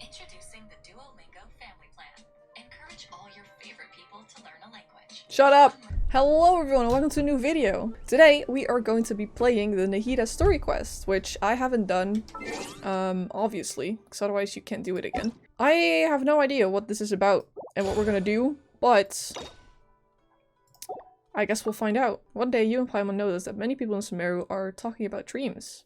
Introducing the Duolingo Family Plan. Encourage all your favorite people to learn a language. Shut up! Hello everyone and welcome to a new video. Today we are going to be playing the Nahida Story Quest, which I haven't done, obviously, because otherwise you can't do it again. I have no idea what this is about and what we're gonna do, but I guess we'll find out. One day you and Paimon noticed that many people in Sumeru are talking about dreams.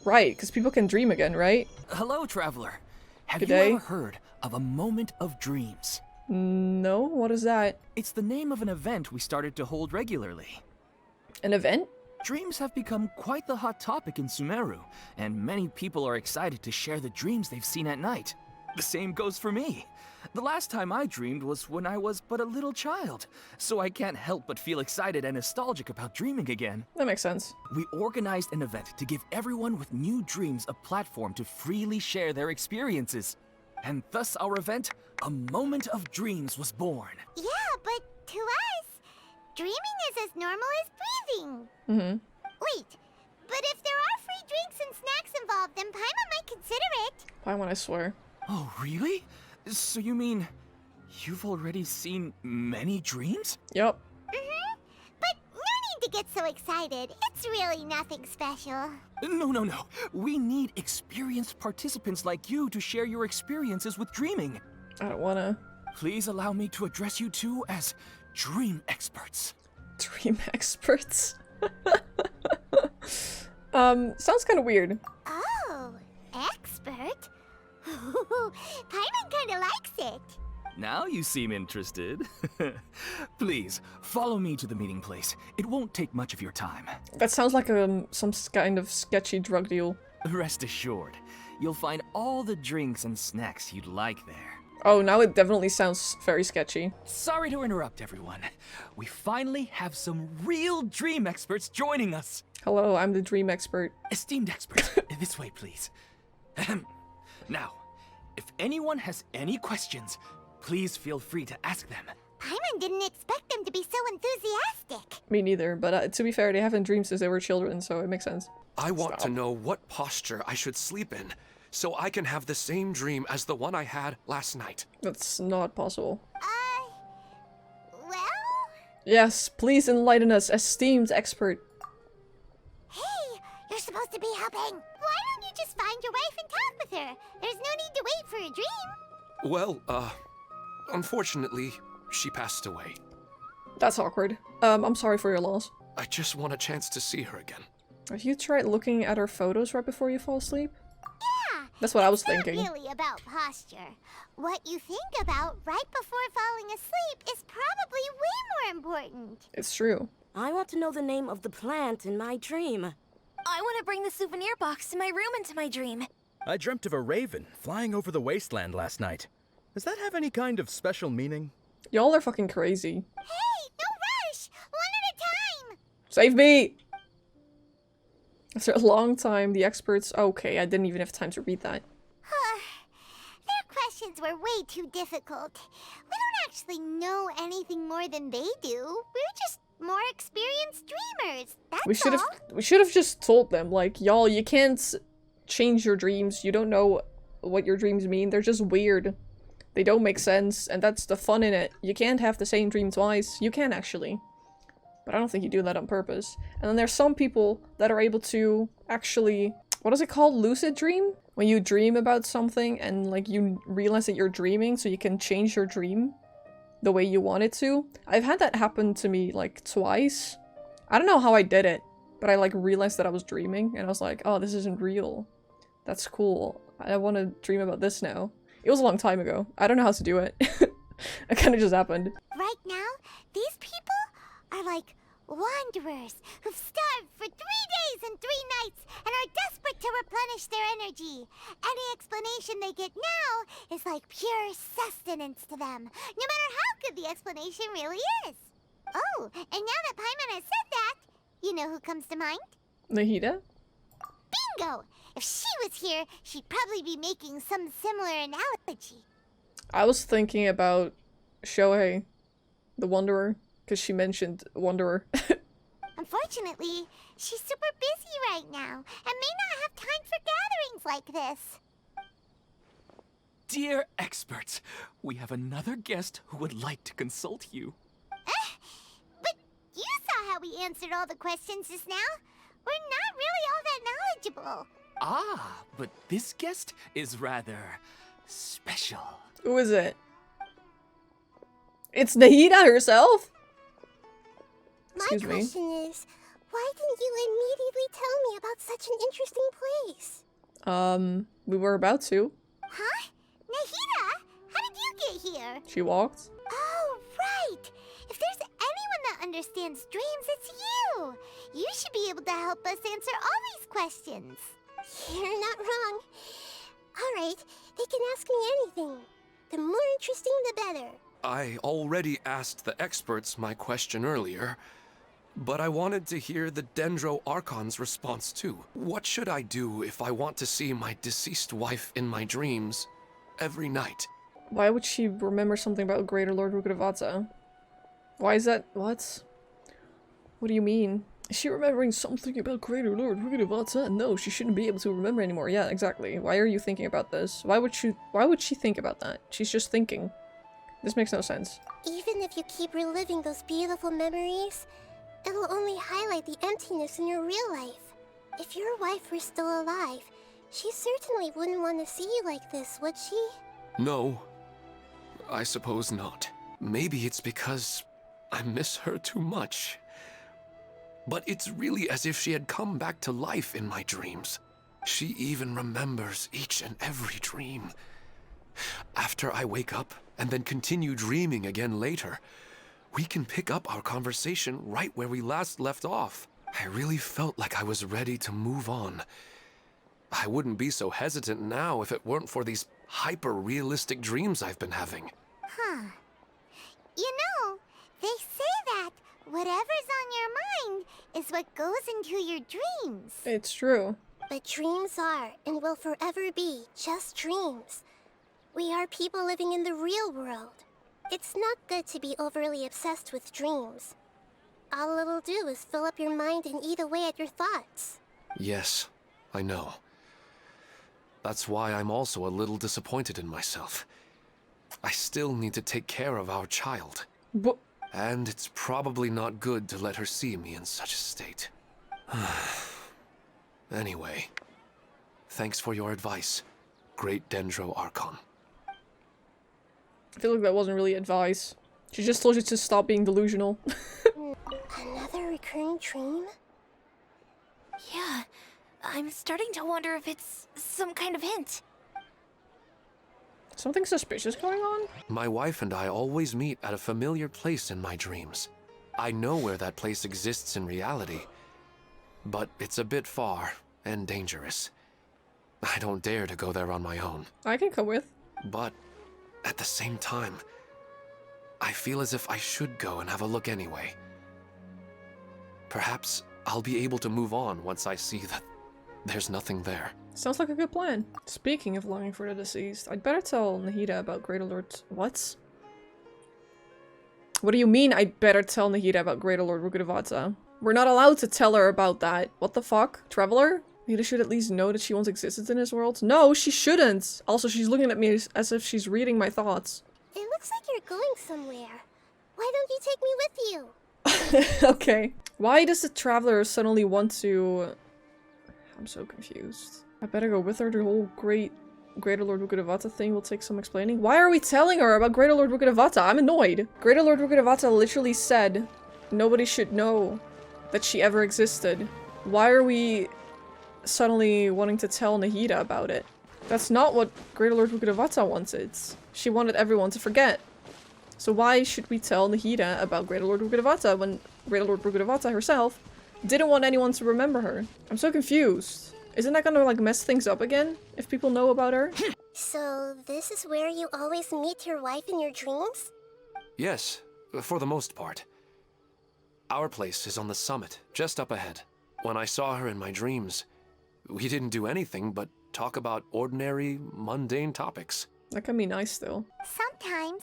Right, because people can dream again, right? Hello, traveler. Have Good you day. ever heard of a moment of dreams? No? What is that? It's the name of an event we started to hold regularly. An event? Dreams have become quite the hot topic in Sumeru, and many people are excited to share the dreams they've seen at night. The same goes for me. The last time I dreamed was when I was but a little child, so I can't help but feel excited and nostalgic about dreaming again. That makes sense. We organized an event to give everyone with new dreams a platform to freely share their experiences. And thus our event, A Moment of Dreams, was born. Yeah, but to us, dreaming is as normal as breathing. Wait, but if there are free drinks and snacks involved, then Paimon might consider it. Paimon, I swear. Oh, really? So you mean you've already seen many dreams? Yep. But no need to get so excited. It's really nothing special. No. We need experienced participants like you to share your experiences with dreaming. I don't wanna. Please allow me to address you two as dream experts. Dream experts. Sounds kind of weird. Oh, expert? Paimon kinda likes it. Now you seem interested. Please, follow me to the meeting place. It won't take much of your time. That sounds like some kind of sketchy drug deal. Rest assured, you'll find all the drinks and snacks you'd like there. Oh, now it definitely sounds very sketchy. Sorry to interrupt, everyone. We finally have some real dream experts joining us. Hello, I'm the dream expert. Esteemed experts, this way, please. Ahem. Now, if anyone has any questions, please feel free to ask them. Paimon didn't expect them to be so enthusiastic. Me neither, but to be fair, they haven't dreamed since they were children, so it makes sense. I want to know what posture I should sleep in, so I can have the same dream as the one I had last night. That's not possible. Well? Yes, please enlighten us, esteemed expert. Hey, you're supposed to be helping. Why don't you just find your wife and talk with her? There's no need to wait for a dream. Well, unfortunately, she passed away. That's awkward. I'm sorry for your loss. I just want a chance to see her again. Have you tried looking at her photos right before you fall asleep? Yeah. That's what I was It's not thinking. really about posture. What you think about right before falling asleep is probably way more important. It's true. I want to know the name of the plant in my dream. I want to bring the souvenir box to my room into my dream. I dreamt of a raven flying over the wasteland last night. Does that have any kind of special meaning? Y'all are fucking crazy. Hey, no rush! One at a time! Save me! After a long time, the experts... Okay, I didn't even have time to read that. Their questions were way too difficult. We don't actually know anything more than they do. We're just more experienced dreamers. That's We should have just told them, like, y'all, you can't change your dreams. You don't know what your dreams mean. They're just weird. They don't make sense, and that's the fun in it. You can't have the same dream twice. You can, actually. But I don't think you do that on purpose. And then there's some people that are able to actually... What is it called? Lucid dream? When you dream about something and, like, you realize that you're dreaming, so you can change your dream the way you want it to. I've had that happen to me, like, twice. I don't know how I did it, but I, like, realized that I was dreaming, and I was like, oh, this isn't real. That's cool. I want to dream about this now. It was a long time ago. I don't know how to do it. It kind of just happened. Right now, these people are like wanderers who've starved for 3 days and 3 nights and are desperate to replenish their energy. Any explanation they get now is like pure sustenance to them, no matter how good the explanation really is. Oh, and now that Paimon has said that, you know who comes to mind? Nahida? Bingo! If she was here, she'd probably be making some similar analogy. I was thinking about Shohei, the Wanderer, because she mentioned Wanderer. Unfortunately, she's super busy right now and may not have time for gatherings like this. Dear experts, we have another guest who would like to consult you. But you saw how we answered all the questions just now. We're not really all that knowledgeable. Ah, but this guest is rather special. Who is it? It's Nahida herself? Excuse My me. question is, why didn't you immediately tell me about such an interesting place? We were about to. Huh? Nahida? How did you get here? She walked. Oh, right! If there's anyone that understands dreams, it's you! You should be able to help us answer all these questions. You're not wrong. Alright, they can ask me anything. The more interesting, the better. I already asked the experts my question earlier, but I wanted to hear the Dendro Archon's response too. What should I do if I want to see my deceased wife in my dreams every night? Why would she remember something about Greater Lord Rukkhadevata? Why is that? What? What do you mean? Is she remembering something about Greater Lord Rukkhadevata? No, she shouldn't be able to remember anymore. Yeah, exactly. Why are you thinking about this? Why would she think about that? She's just thinking. This makes no sense. Even if you keep reliving those beautiful memories, it'll only highlight the emptiness in your real life. If your wife were still alive, she certainly wouldn't want to see you like this, would she? No, I suppose not. Maybe it's because I miss her too much. But it's really as if she had come back to life in my dreams. She even remembers each and every dream. After I wake up and then continue dreaming again later, we can pick up our conversation right where we last left off. I really felt like I was ready to move on. I wouldn't be so hesitant now if it weren't for these hyper-realistic dreams I've been having. Huh. You know, they say that whatever's on your mind is what goes into your dreams. It's true. But dreams are and will forever be just dreams. We are people living in the real world. It's not good to be overly obsessed with dreams. All it'll do is fill up your mind and eat away at your thoughts. Yes, I know. That's why I'm also a little disappointed in myself. I still need to take care of our child. But And it's probably not good to let her see me in such a state. Anyway, thanks for your advice, Great Dendro Archon. I feel like that wasn't really advice. She just told you to stop being delusional. Another recurring dream? Yeah, I'm starting to wonder if it's some kind of hint. Something suspicious going on? My wife and I always meet at a familiar place in my dreams. I know where that place exists in reality, but it's a bit far and dangerous. I don't dare to go there on my own. I can come with. But at the same time, I feel as if I should go and have a look anyway. Perhaps I'll be able to move on once I see that there's nothing there. Sounds like a good plan. Speaking of longing for the deceased, I'd better tell Nahida about Greater Lord... What? What do you mean I'd better tell Nahida about Greater Lord Rukkhadevata? We're not allowed to tell her about that. What the fuck? Traveler? Nahida should at least know that she once existed in this world. No, she shouldn't! Also, she's looking at me as if she's reading my thoughts. It looks like you're going somewhere. Why don't you take me with you? Okay. Why does the traveler suddenly want to... I'm so confused. I better go with her. The whole Greater Lord Rukkhadevata thing will take some explaining. Why are we telling her about Greater Lord Rukkhadevata? I'm annoyed. Greater Lord Rukkhadevata literally said nobody should know that she ever existed. Why are we suddenly wanting to tell Nahida about it? That's not what Greater Lord Rukkhadevata wanted. She wanted everyone to forget. So why should we tell Nahida about Greater Lord Rukkhadevata when Greater Lord Rukkhadevata herself didn't want anyone to remember her? I'm so confused. Isn't that gonna like mess things up again if people know about her? So, this is where you always meet your wife in your dreams? Yes, for the most part. Our place is on the summit, just up ahead. When I saw her in my dreams, we didn't do anything but talk about ordinary, mundane topics. That can be nice though. Sometimes,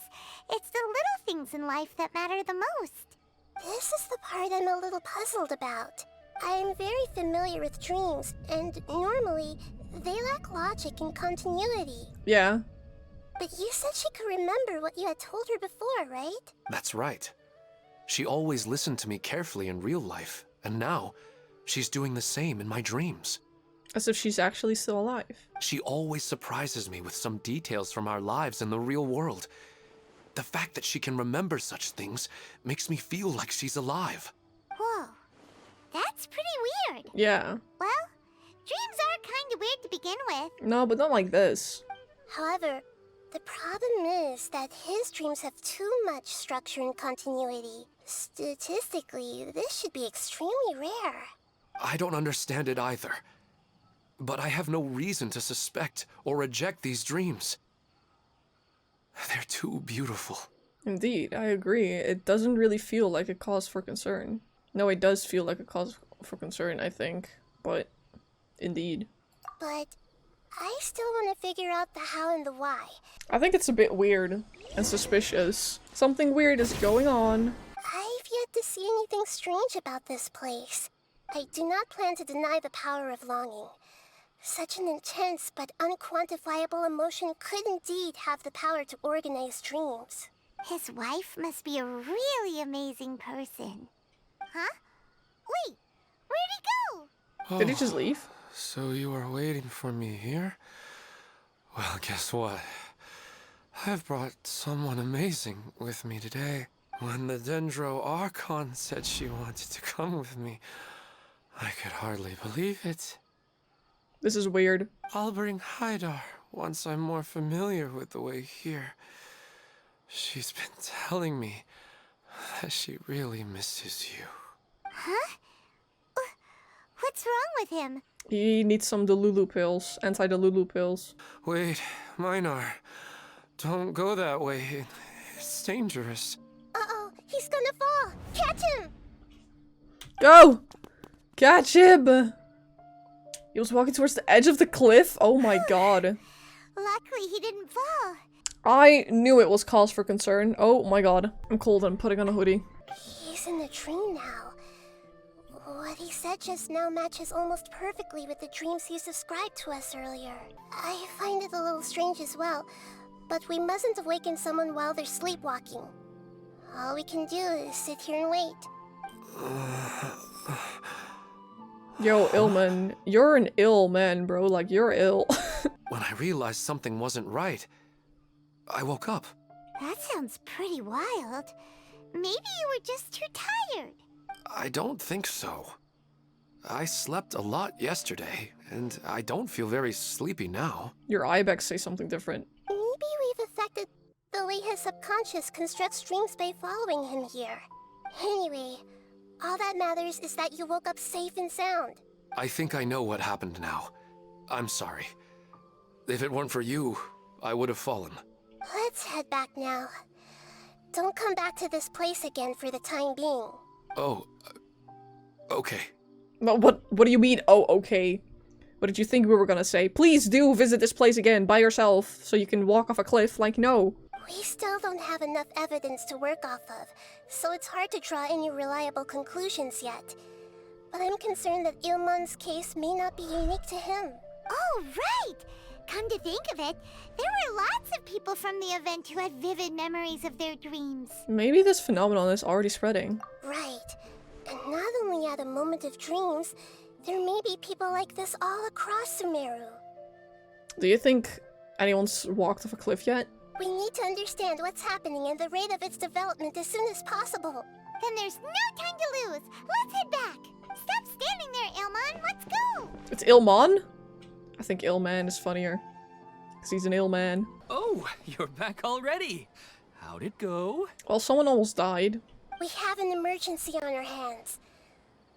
it's the little things in life that matter the most. This is the part I'm a little puzzled about. I am very familiar with dreams, and normally, they lack logic and continuity. Yeah. But you said she could remember what you had told her before, right? That's right. She always listened to me carefully in real life, and now she's doing the same in my dreams. As if she's actually still alive. She always surprises me with some details from our lives in the real world. The fact that she can remember such things makes me feel like she's alive. Whoa. That's pretty weird. Yeah. Well, dreams are kind of weird to begin with. No, but not like this. However, the problem is that his dreams have too much structure and continuity. Statistically, this should be extremely rare. I don't understand it either. But I have no reason to suspect or reject these dreams. They're too beautiful. Indeed, I agree. It doesn't really feel like a cause for concern. No, it does feel like a cause for concern, I think. But, indeed. But I still want to figure out the how and the why. I think it's a bit weird and suspicious. Something weird is going on. I've yet to see anything strange about this place. I do not plan to deny the power of longing. Such an intense but unquantifiable emotion could indeed have the power to organize dreams. His wife must be a really amazing person. Huh? Wait, where'd he go? Did he just leave? So you are waiting for me here? Well, guess what? I've brought someone amazing with me today. When the Dendro Archon said she wanted to come with me, I could hardly believe it. This is weird. I'll bring Haidar once I'm more familiar with the way here. She's been telling me that she really misses you. Huh? What's wrong with him? He needs some Delulu pills. Anti-Delulu pills. Wait, Minar. Don't go that way. It's dangerous. Uh-oh, he's gonna fall. Catch him! Go! Catch him! He was walking towards the edge of the cliff? Oh my god. Luckily, he didn't fall. I knew it was cause for concern. Oh my god. I'm cold. I'm putting on a hoodie. He's in the dream now. What he said just now matches almost perfectly with the dreams he's described to us earlier. I find it a little strange as well, but we mustn't awaken someone while they're sleepwalking. All we can do is sit here and wait. Yo, Illman. You're an ill man, bro. Like, you're ill. When I realized something wasn't right, I woke up. That sounds pretty wild. Maybe you were just too tired. I don't think so. I slept a lot yesterday, and I don't feel very sleepy now. Your ibex say something different. Maybe we've affected the way his subconscious constructs dreams by following him here. Anyway, all that matters is that you woke up safe and sound. I think I know what happened now. I'm sorry. If it weren't for you, I would have fallen. Let's head back now. Don't come back to this place again for the time being. Oh, okay. No, what do you mean, oh, okay? What did you think we were gonna say? Please do visit this place again by yourself so you can walk off a cliff. Like, no. We still don't have enough evidence to work off of, so it's hard to draw any reliable conclusions yet. But I'm concerned that Ilmon's case may not be unique to him. Oh, right! Come to think of it, there were lots of people from the event who had vivid memories of their dreams. Maybe this phenomenon is already spreading. Right. And not only at a moment of dreams, there may be people like this all across Sumeru. Do you think anyone's walked off a cliff yet? We need to understand what's happening and the rate of its development as soon as possible. Then there's no time to lose. Let's head back. Stop standing there, Ilmon. Let's go. It's Ilmon? I think Illman is funnier. Because he's an ill man. Oh, you're back already. How'd it go? Well, someone almost died. We have an emergency on our hands.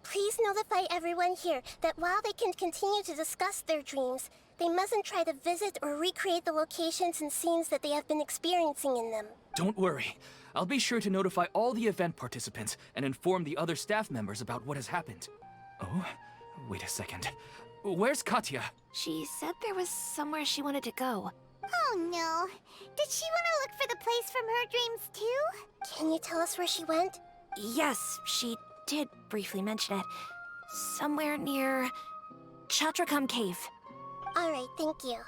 Please notify everyone here that while they can continue to discuss their dreams, they mustn't try to visit or recreate the locations and scenes that they have been experiencing in them. Don't worry. I'll be sure to notify all the event participants and inform the other staff members about what has happened. Oh, wait a second. Where's Katya? She said there was somewhere she wanted to go. Oh no. Did she want to look for the place from her dreams too? Can you tell us where she went? Yes, she did briefly mention it. Somewhere near Chatrakam Cave. Alright, thank you.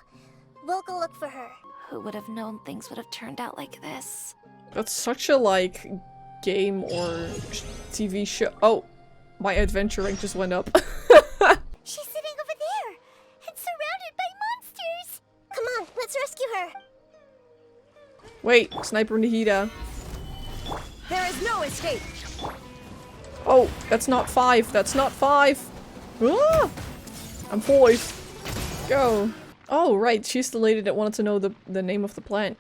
We'll go look for her. Who would have known things would have turned out like this? That's such a, like, game or TV show. Oh, my adventure rank just went up. She's sitting over there and surrounded by monsters. Come on, let's rescue her. Wait, Sniper Nahida. There is no escape! Oh, that's not 5. That's not 5. Ah! I'm 5. Go. Oh, right. She's the lady that wanted to know the name of the plant.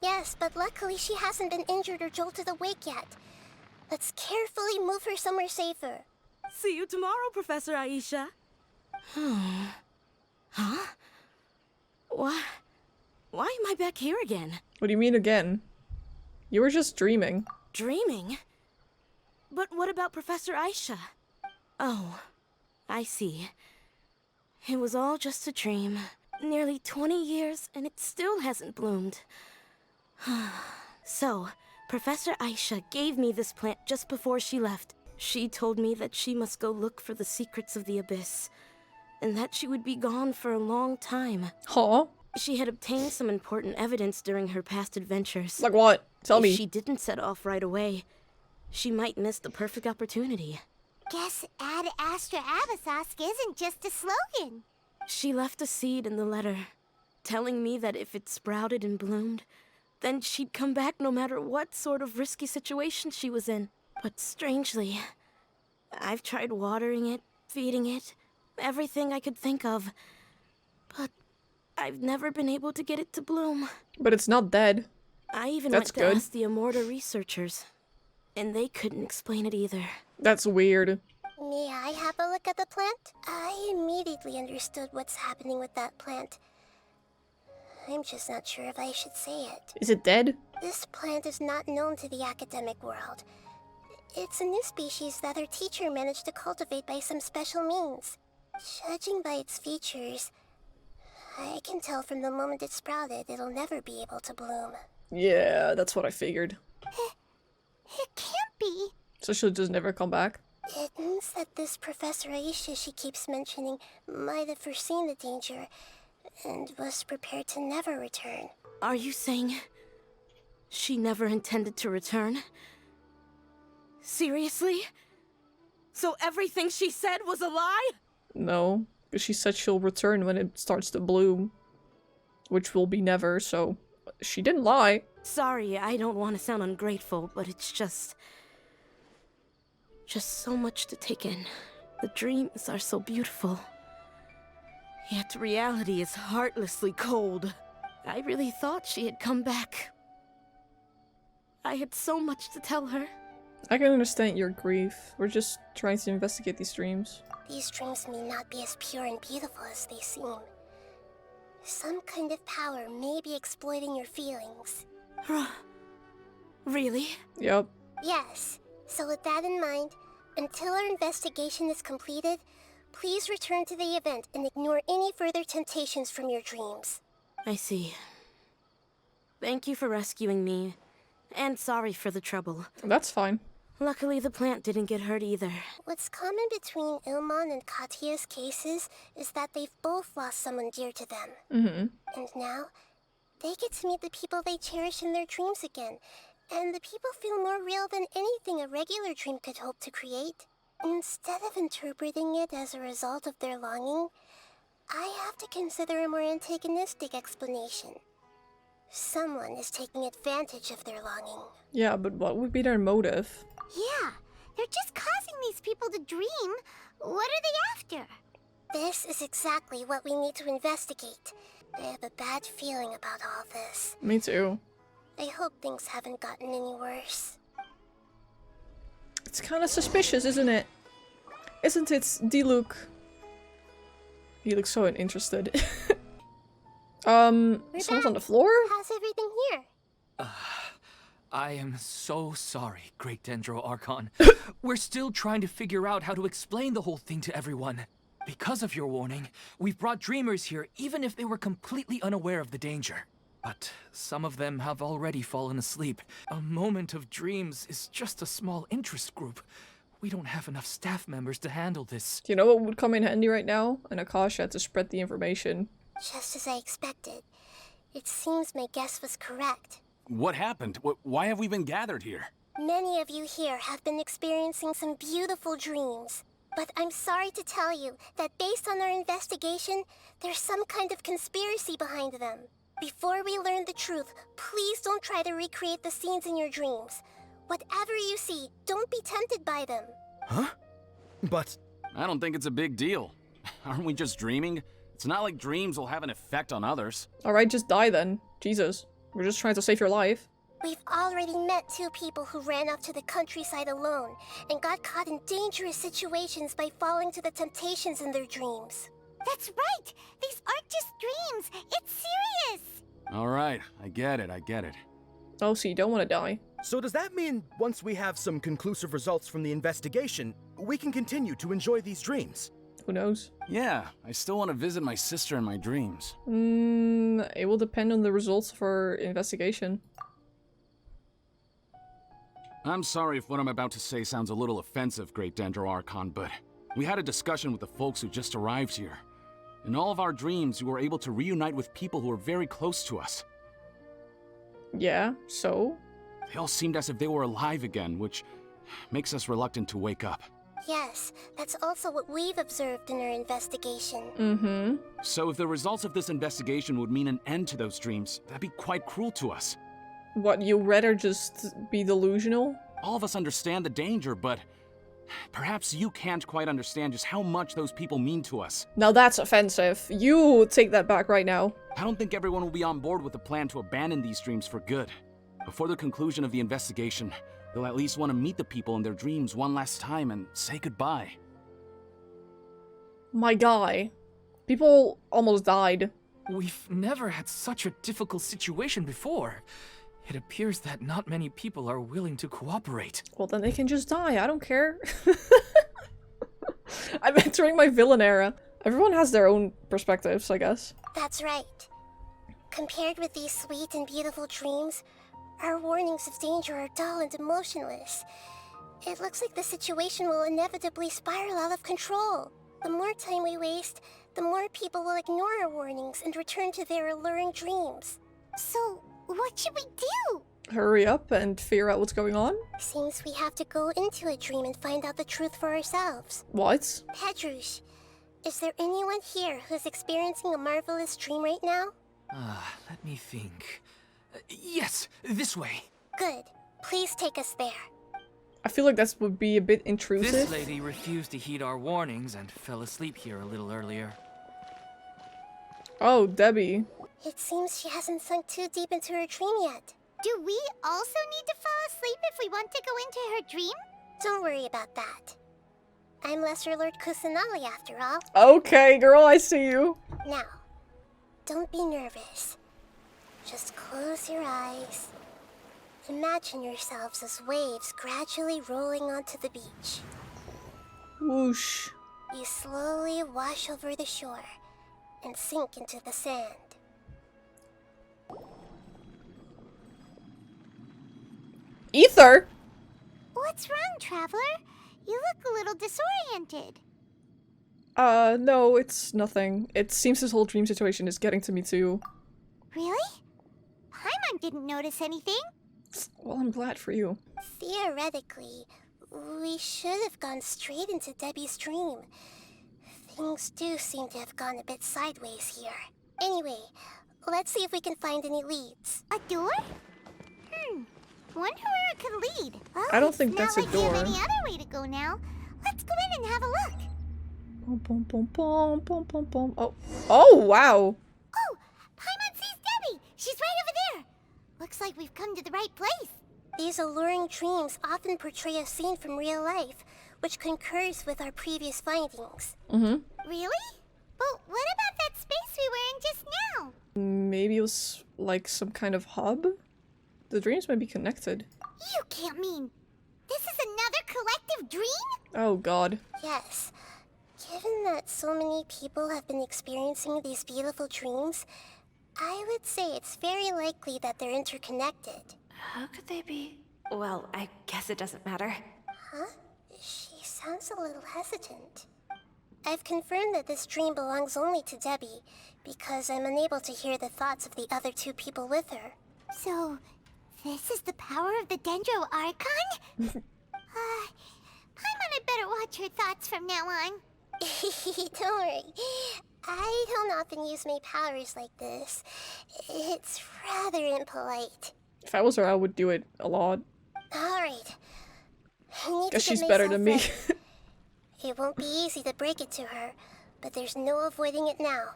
Yes, but luckily she hasn't been injured or jolted awake yet. Let's carefully move her somewhere safer. See you tomorrow, Professor Aisha. Huh? Why am I back here again? What do you mean again? You were just dreaming. Dreaming? But what about Professor Aisha? Oh, I see. It was all just a dream. Nearly 20 years and it still hasn't bloomed. So, Professor Aisha gave me this plant just before she left. She told me that she must go look for the secrets of the abyss, and that she would be gone for a long time. Huh? She had obtained some important evidence during her past adventures. Like what? Tell me. If she didn't set off right away, she might miss the perfect opportunity. Guess Ad Astra Abyssosque isn't just a slogan. She left a seed in the letter, telling me that if it sprouted and bloomed, then she'd come back no matter what sort of risky situation she was in. But strangely, I've tried watering it, feeding it, everything I could think of. But I've never been able to get it to bloom. But it's not dead. I even That's went to good. ask the Amorta researchers, and they couldn't explain it either. That's weird. May I have a look at the plant? I immediately understood what's happening with that plant. I'm just not sure if I should say it. Is it dead? This plant is not known to the academic world. It's a new species that our teacher managed to cultivate by some special means. Judging by its features, I can tell from the moment it sprouted it'll never be able to bloom. Yeah, that's what I figured. It can't be. So she'll just never come back? It means that this Professor Aisha she keeps mentioning might have foreseen the danger and was prepared to never return. Are you saying she never intended to return? Seriously? So everything she said was a lie? No, because she said she'll return when it starts to bloom. Which will be never, so she didn't lie. Sorry, I don't want to sound ungrateful, but it's just so much to take in. The dreams are so beautiful. Yet reality is heartlessly cold. I really thought she had come back. I had so much to tell her. I can understand your grief. We're just trying to investigate these dreams. These dreams may not be as pure and beautiful as they seem. Some kind of power may be exploiting your feelings. Really? Yep. Yes. So with that in mind, until our investigation is completed, please return to the event and ignore any further temptations from your dreams. I see. Thank you for rescuing me, and sorry for the trouble. That's fine. Luckily, the plant didn't get hurt either. What's common between Ilmon and Katya's cases is that they've both lost someone dear to them. Mm-hmm. And now, they get to meet the people they cherish in their dreams again, and the people feel more real than anything a regular dream could hope to create. Instead of interpreting it as a result of their longing, I have to consider a more antagonistic explanation. Someone is taking advantage of their longing. Yeah, but what would be their motive? Yeah, they're just causing these people to dream. What are they after? This is exactly what we need to investigate. I have a bad feeling about all this. Me too. I hope things haven't gotten any worse. It's kind of suspicious, isn't it? Isn't it, D-Luke? He looks so uninterested. Someone's on the floor? How's everything here? I am so sorry, Great Dendro Archon. We're still trying to figure out how to explain the whole thing to everyone. Because of your warning, we've brought dreamers here even if they were completely unaware of the danger. But some of them have already fallen asleep. A moment of dreams is just a small interest group. We don't have enough staff members to handle this. Do you know what would come in handy right now? An Akasha to spread the information. Just as I expected. It seems my guess was correct. What happened? Why have we been gathered here? Many of you here have been experiencing some beautiful dreams. But I'm sorry to tell you that based on our investigation, there's some kind of conspiracy behind them. Before we learn the truth, please don't try to recreate the scenes in your dreams. Whatever you see, don't be tempted by them. Huh? But... I don't think it's a big deal. Aren't we just dreaming? It's not like dreams will have an effect on others. Alright, just die then. Jesus. We're just trying to save your life. We've already met 2 people who ran off to the countryside alone and got caught in dangerous situations by falling to the temptations in their dreams. That's right! These aren't just dreams! It's serious! Alright, I get it. Oh, so you don't want to die. so does that mean once we have some conclusive results from the investigation, we can continue to enjoy these dreams? Who knows? Yeah, I still want to visit my sister in my dreams. It will depend on the results of our investigation. I'm sorry if what I'm about to say sounds a little offensive, Great Dendro Archon, but we had a discussion with the folks who just arrived here. In all of our dreams, we were able to reunite with people who were very close to us. Yeah, so? They all seemed as if they were alive again, which makes us reluctant to wake up. Yes, that's also what we've observed in our investigation. Mm-hmm. So if the results of this investigation would mean an end to those dreams, that'd be quite cruel to us. What, you'd rather just be delusional? All of us understand the danger, but perhaps you can't quite understand just how much those people mean to us. Now that's offensive. You take that back right now. I don't think everyone will be on board with the plan to abandon these dreams for good. Before the conclusion of the investigation, they'll at least want to meet the people in their dreams one last time and say goodbye. My guy. People almost died. We've never had such a difficult situation before. It appears that not many people are willing to cooperate. Well, then they can just die. I don't care. I'm entering my villain era. Everyone has their own perspectives, I guess. That's right. Compared with these sweet and beautiful dreams, our warnings of danger are dull and emotionless. It looks like the situation will inevitably spiral out of control. The more time we waste, the more people will ignore our warnings and return to their alluring dreams. So, what should we do? Hurry up and figure out what's going on? Seems we have to go into a dream and find out the truth for ourselves. What? Pedrush, is there anyone here who's experiencing a marvelous dream right now? Let me think. Yes, this way. Good. Please take us there. I feel like that would be a bit intrusive. This lady refused to heed our warnings and fell asleep here a little earlier. Oh, Debbie. It seems she hasn't sunk too deep into her dream yet. Do we also need to fall asleep if we want to go into her dream? Don't worry about that. I'm Lesser Lord Kusanali after all. Okay, girl, I see you. Now, don't be nervous. Just close your eyes. Imagine yourselves as waves gradually rolling onto the beach. Whoosh. You slowly wash over the shore and sink into the sand. Ether? What's wrong, Traveler? You look a little disoriented. No, it's nothing. It seems this whole dream situation is getting to me too. Really? Paimon didn't notice anything. Well, I'm glad for you. Theoretically, we should have gone straight into Debbie's dream. Things do seem to have gone a bit sideways here. Anyway, let's see if we can find any leads. A door? Wonder where it could lead. Well, I don't think that's a It's not like we door. have any other way to go now. Let's go in and have a look. Bum, bum, bum, bum, bum, bum, bum. Oh. Oh, wow. Oh, Paimon sees Debbie. She's right over there. Looks like we've come to the right place. These alluring dreams often portray a scene from real life, which concurs with our previous findings. Mm-hmm. Really? But what about that space we were in just now? Maybe it was like some kind of hub? The dreams might be connected. You can't mean this is another collective dream? Oh, God. Yes. Given that so many people have been experiencing these beautiful dreams, I would say it's very likely that they're interconnected. How could they be? Well, I guess it doesn't matter. Huh? She sounds a little hesitant. I've confirmed that this dream belongs only to Debbie, because I'm unable to hear the thoughts of the other two people with her. So, this is the power of the Dendro Archon? Paimon had better watch her thoughts from now on. Don't worry. I don't often use my powers like this. It's rather impolite. If I was her, I would do it a lot. Alright. Guess she's better than me. It won't be easy to break it to her, but there's no avoiding it now.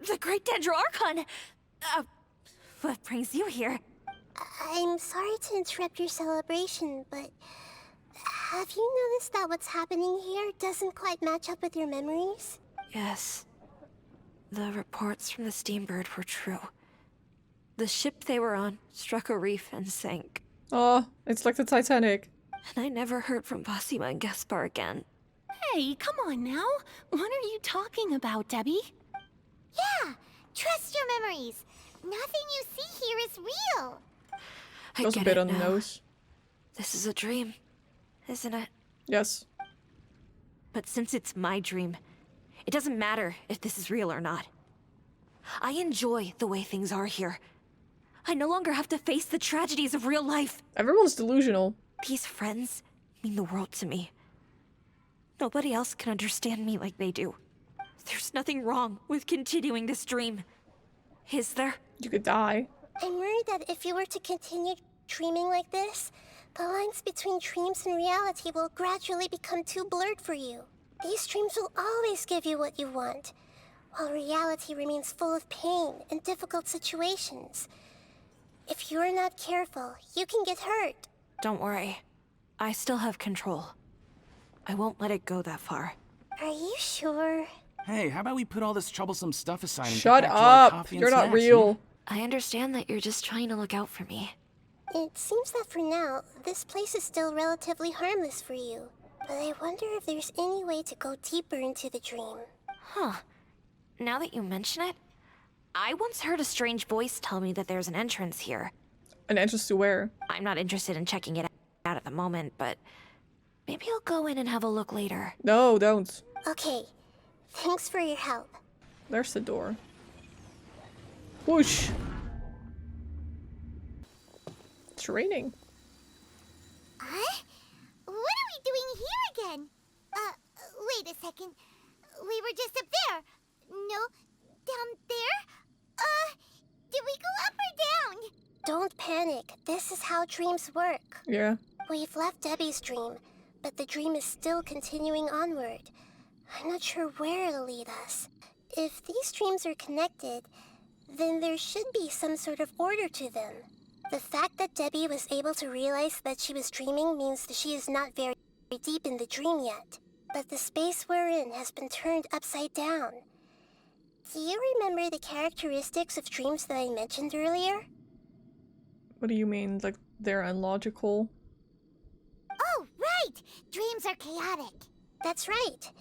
The Great Dendro Archon! What brings you here? I'm sorry to interrupt your celebration, but have you noticed that what's happening here doesn't quite match up with your memories? Yes. The reports from the Steambird were true. The ship they were on struck a reef and sank. Oh, it's like the Titanic. And I never heard from Basima and Gaspar again. Hey, come on now. What are you talking about, Debbie? Yeah, trust your memories. Nothing you see here is real. I That was a get bit it on the now. nose. This is a dream, isn't it? Yes. But since it's my dream, it doesn't matter if this is real or not. I enjoy the way things are here. I no longer have to face the tragedies of real life. Everyone's delusional. These friends mean the world to me. Nobody else can understand me like they do. There's nothing wrong with continuing this dream. Is there? You could die. I'm worried that if you were to continue dreaming like this, the lines between dreams and reality will gradually become too blurred for you. These dreams will always give you what you want, while reality remains full of pain and difficult situations. If you're not careful, you can get hurt. Don't worry. I still have control. I won't let it go that far. Are you sure? Hey, how about we put all this troublesome stuff aside and Shut get back to our up! coffee and You're not snacks, real. I understand that you're just trying to look out for me. It seems that for now, this place is still relatively harmless for you. But I wonder if there's any way to go deeper into the dream. Huh. Now that you mention it, I once heard a strange voice tell me that there's an entrance here. An entrance to where? I'm not interested in checking it out at the moment, but maybe I'll go in and have a look later. No, don't. Okay, thanks for your help. There's the door. Whoosh. It's raining. Huh? What are we doing here again? Wait a second. We were just up there. No, down there? Did we go up or down? Don't panic. This is how dreams work. Yeah. We've left Debbie's dream, but the dream is still continuing onward. I'm not sure where it'll lead us. If these dreams are connected, then there should be some sort of order to them. The fact that Debbie was able to realize that she was dreaming means that she is not very deep in the dream yet. But the space we're in has been turned upside down. Do you remember the characteristics of dreams that I mentioned earlier? What do you mean? Like, they're illogical? Oh, right! Dreams are chaotic. That's right.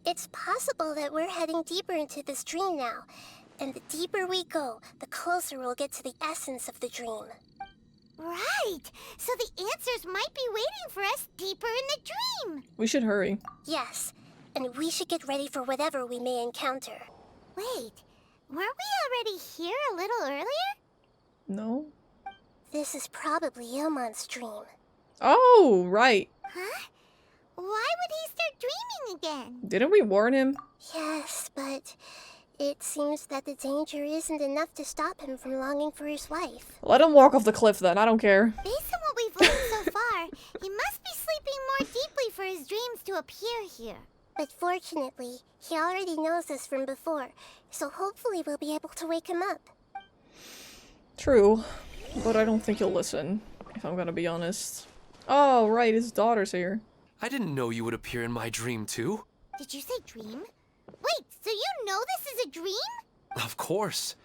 It's possible that we're heading deeper into this dream now. And the deeper we go, the closer we'll get to the essence of the dream. Right! So the answers might be waiting for us deeper in the dream! We should hurry. Yes, and we should get ready for whatever we may encounter. Wait, weren't we already here a little earlier? No? This is probably Ilmon's dream. Oh, right. Huh? Why would he start dreaming again? Didn't we warn him? Yes, but it seems that the danger isn't enough to stop him from longing for his wife. Let him walk off the cliff then, I don't care. Based on what we've learned so far, he must be sleeping more deeply for his dreams to appear here. But fortunately, he already knows us from before, so hopefully we'll be able to wake him up. True, but I don't think he'll listen, if I'm gonna be honest. Oh, right, his daughter's here. I didn't know you would appear in my dream, too. Did you say dream? Wait, so you know this is a dream? Of course.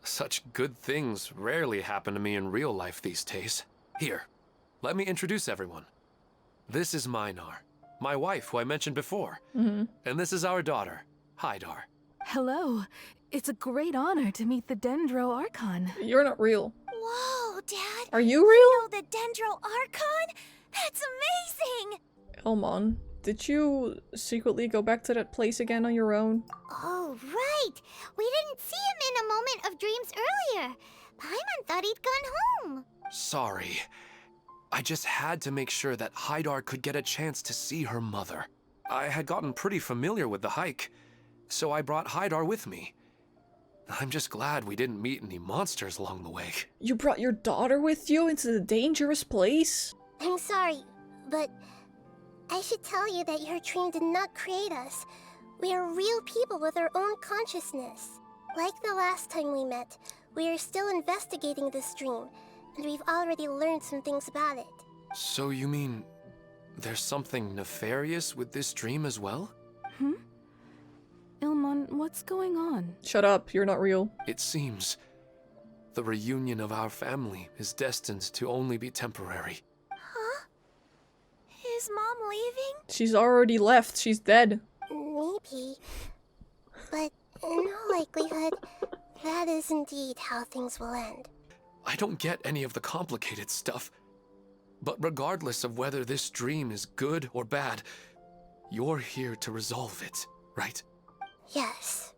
Such good things rarely happen to me in real life these days. Here, let me introduce everyone. This is Minar, my wife, who I mentioned before. And this is our daughter, Hydar. Hello. It's a great honor to meet the Dendro Archon. You're not real. Whoa, Dad! Are you real? The Dendro Archon? That's amazing! Elmon, did you secretly go back to that place again on your own? Oh, right! We didn't see him in a moment of dreams earlier. Paimon thought he'd gone home. Sorry. I just had to make sure that Haidar could get a chance to see her mother. I had gotten pretty familiar with the hike, so I brought Haidar with me. I'm just glad we didn't meet any monsters along the way. You brought your daughter with you into the dangerous place? I'm sorry, but I should tell you that your dream did not create us. We are real people with our own consciousness. Like the last time we met, we are still investigating this dream, and we've already learned some things about it. So you mean there's something nefarious with this dream as well? Ilmon, what's going on? Shut up, you're not real. It seems the reunion of our family is destined to only be temporary. Huh? Is Mom leaving? She's already left, she's dead. Maybe. But in all likelihood, that is indeed how things will end. I don't get any of the complicated stuff. But regardless of whether this dream is good or bad, you're here to resolve it, right? Yes.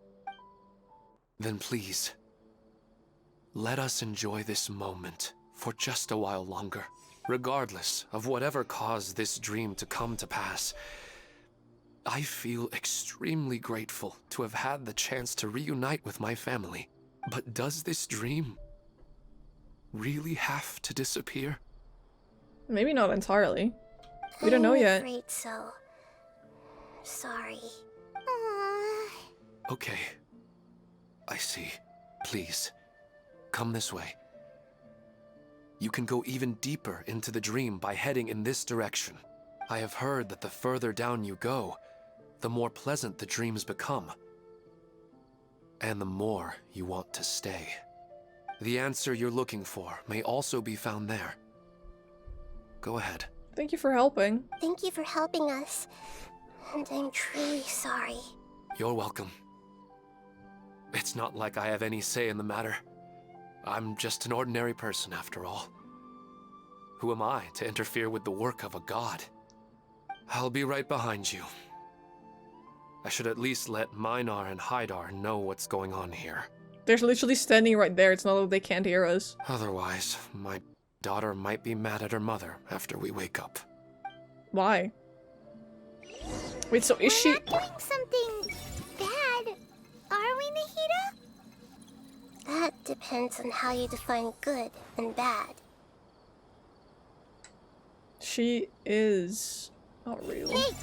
Then please, let us enjoy this moment for just a while longer. Regardless of whatever caused this dream to come to pass, I feel extremely grateful to have had the chance to reunite with my family. But does this dream really have to disappear? Maybe not entirely. We don't know yet. I'm afraid so. Sorry. Okay. I see. Please, come this way. You can go even deeper into the dream by heading in this direction. I have heard that the further down you go, the more pleasant the dreams become. And the more you want to stay. The answer you're looking for may also be found there. Go ahead. Thank you for helping. Thank you for helping us. And I'm truly sorry. You're welcome. It's not like I have any say in the matter. I'm just an ordinary person after all. Who am I to interfere with the work of a god? I'll be right behind you. I should at least let Minar and Haidar know what's going on here. They're literally standing right there, it's not that they can't hear us. Otherwise, my daughter might be mad at her mother after we wake up. Why? Wait, so is she- We're not doing something bad, are we, Nahida? That depends on how you define good and bad. She is not real. Hey!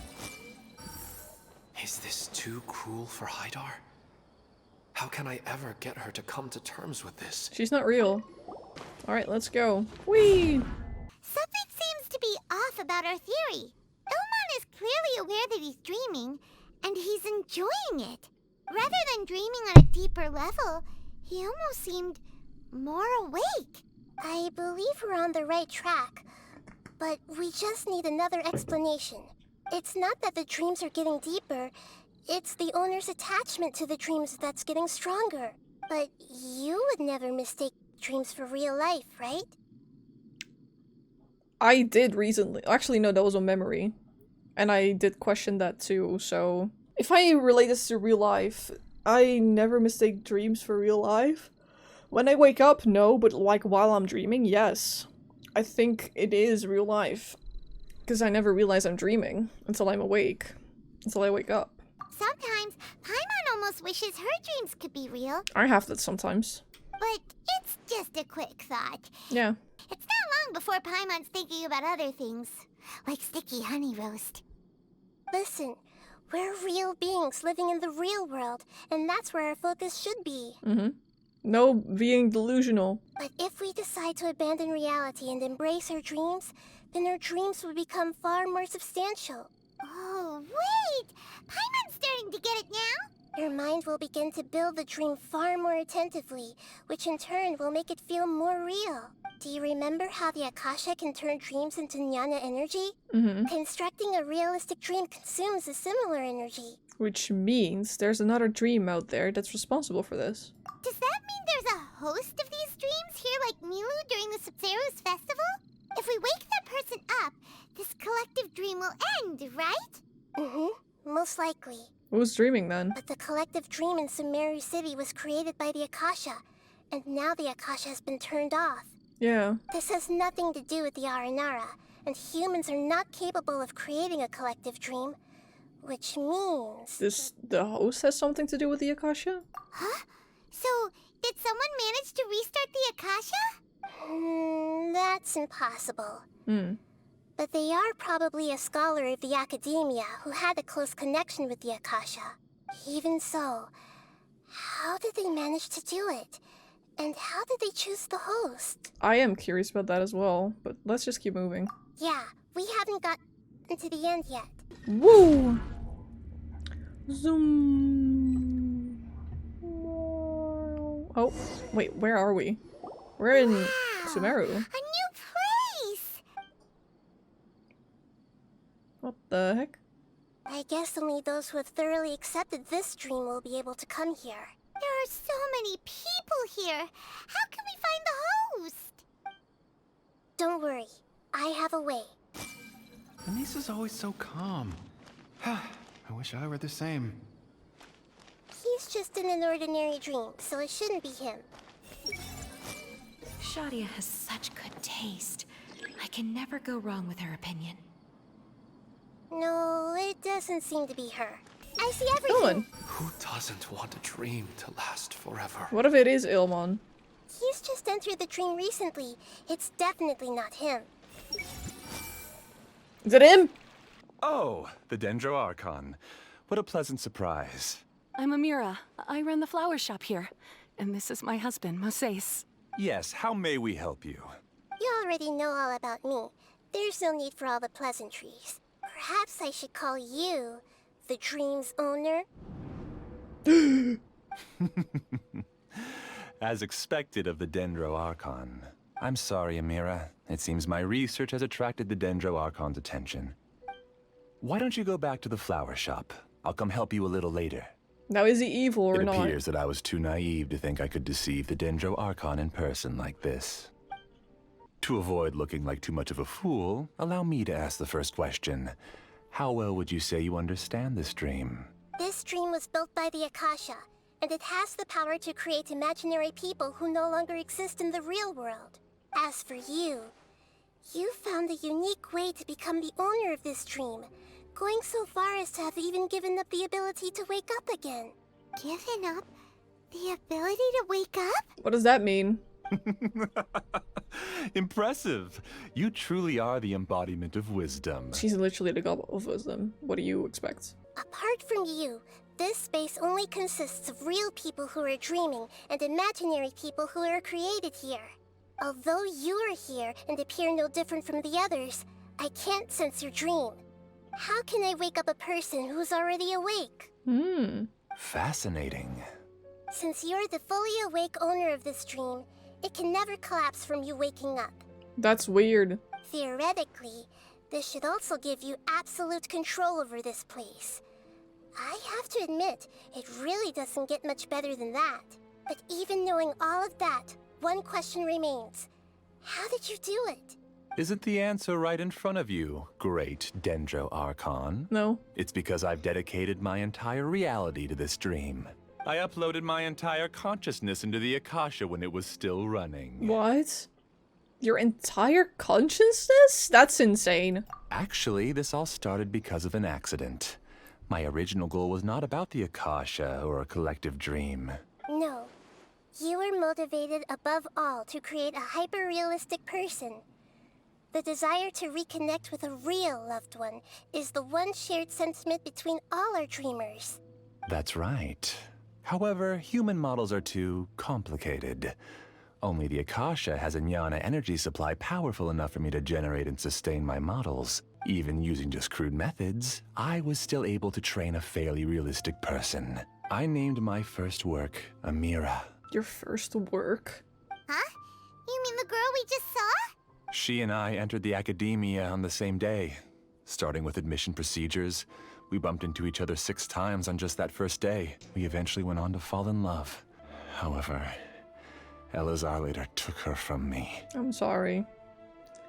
Is this too cruel for Haidar? How can I ever get her to come to terms with this? She's not real. Alright, let's go. Whee! Something seems to be off about our theory. Ilmon is clearly aware that he's dreaming, and he's enjoying it. Rather than dreaming on a deeper level, he almost seemed more awake. I believe we're on the right track, but we just need another explanation. It's not that the dreams are getting deeper, it's the owner's attachment to the dreams that's getting stronger. But you would never mistake dreams for real life, right? I did recently. Actually, no, that was a memory. And I did question that too, so... If I relate this to real life, I never mistake dreams for real life. When I wake up, no, but like while I'm dreaming, yes. I think it is real life. Because I never realize I'm dreaming until I'm awake. Until I wake up. Sometimes, Paimon almost wishes her dreams could be real. I have that sometimes. But it's just a quick thought. Yeah. It's not long before Paimon's thinking about other things, like sticky honey roast. Listen, we're real beings living in the real world, and that's where our focus should be. No being delusional. But if we decide to abandon reality and embrace our dreams, then our dreams will become far more substantial. Oh, wait! Paimon's starting to get it now! Your mind will begin to build the dream far more attentively, which in turn will make it feel more real. Do you remember how the Akasha can turn dreams into jnana energy? Constructing a realistic dream consumes a similar energy. Which means there's another dream out there that's responsible for this. Does that mean there's a host of these dreams here like Milu during the Subzero's festival? If we wake that person up, this collective dream will end, right? Most likely. Who's dreaming then? But the collective dream in Sumeru City was created by the Akasha, and now the Akasha has been turned off. Yeah. This has nothing to do with the Aranara, and humans are not capable of creating a collective dream, which means... The host has something to do with the Akasha? Huh? So, did someone manage to restart the Akasha? That's impossible. But they are probably a scholar of the academia who had a close connection with the Akasha. Even so, how did they manage to do it? And how did they choose the host? I am curious about that as well, but let's just keep moving. Yeah, we haven't gotten to the end yet. Woo! Zoom. Oh, wait, where are we? We're in Sumeru. A new place! What the heck? I guess only those who have thoroughly accepted this dream will be able to come here. There are so many people here. How can we find the host? Don't worry. I have a way. Anissa's always so calm. I wish I were the same. He's just in an ordinary dream, so it shouldn't be him. Shadia has such good taste. I can never go wrong with her opinion. No, it doesn't seem to be her. I see everything. Who doesn't want a dream to last forever? What if it is Ilmon? He's just entered the dream recently. It's definitely not him. Is it him? Oh, the Dendro Archon. What a pleasant surprise. I'm Amira. I run the flower shop here. And this is my husband, Moses. Yes, how may we help you? You already know all about me. There's no need for all the pleasantries. Perhaps I should call you the dream's owner? As expected of the Dendro Archon. I'm sorry, Amira. It seems my research has attracted the Dendro Archon's attention. Why don't you go back to the flower shop? I'll come help you a little later. Now, is he evil or not? It appears that I was too naive to think I could deceive the Dendro Archon in person like this. To avoid looking like too much of a fool, allow me to ask the first question. How well would you say you understand this dream? This dream was built by the Akasha, and it has the power to create imaginary people who no longer exist in the real world. As for you, you found a unique way to become the owner of this dream, going so far as to have even given up the ability to wake up again. Given up the ability to wake up? What does that mean? Impressive. You truly are the embodiment of wisdom. She's literally the god of wisdom. What do you expect? Apart from you, this space only consists of real people who are dreaming and imaginary people who are created here. Although you are here and appear no different from the others, I can't sense your dream. How can I wake up a person who's already awake? Fascinating. Since you're the fully awake owner of this dream, it can never collapse from you waking up. That's weird. Theoretically, this should also give you absolute control over this place. I have to admit, it really doesn't get much better than that. But even knowing all of that, one question remains. How did you do it? Isn't the answer right in front of you, great Dendro Archon? No. It's because I've dedicated my entire reality to this dream. I uploaded my entire consciousness into the Akasha when it was still running. What? Your entire consciousness? That's insane. Actually, this all started because of an accident. My original goal was not about the Akasha or a collective dream. No. You were motivated above all to create a hyper-realistic person. The desire to reconnect with a real loved one is the one shared sentiment between all our dreamers. That's right. However, human models are too complicated. Only the Akasha has a jnana energy supply powerful enough for me to generate and sustain my models. Even using just crude methods, I was still able to train a fairly realistic person. I named my first work Amira. Your first work? Huh? You mean the girl we just saw? She and I entered the academia on the same day. Starting with admission procedures, we bumped into each other 6 times on just that first day. We eventually went on to fall in love. However, Elazar later took her from me. I'm sorry.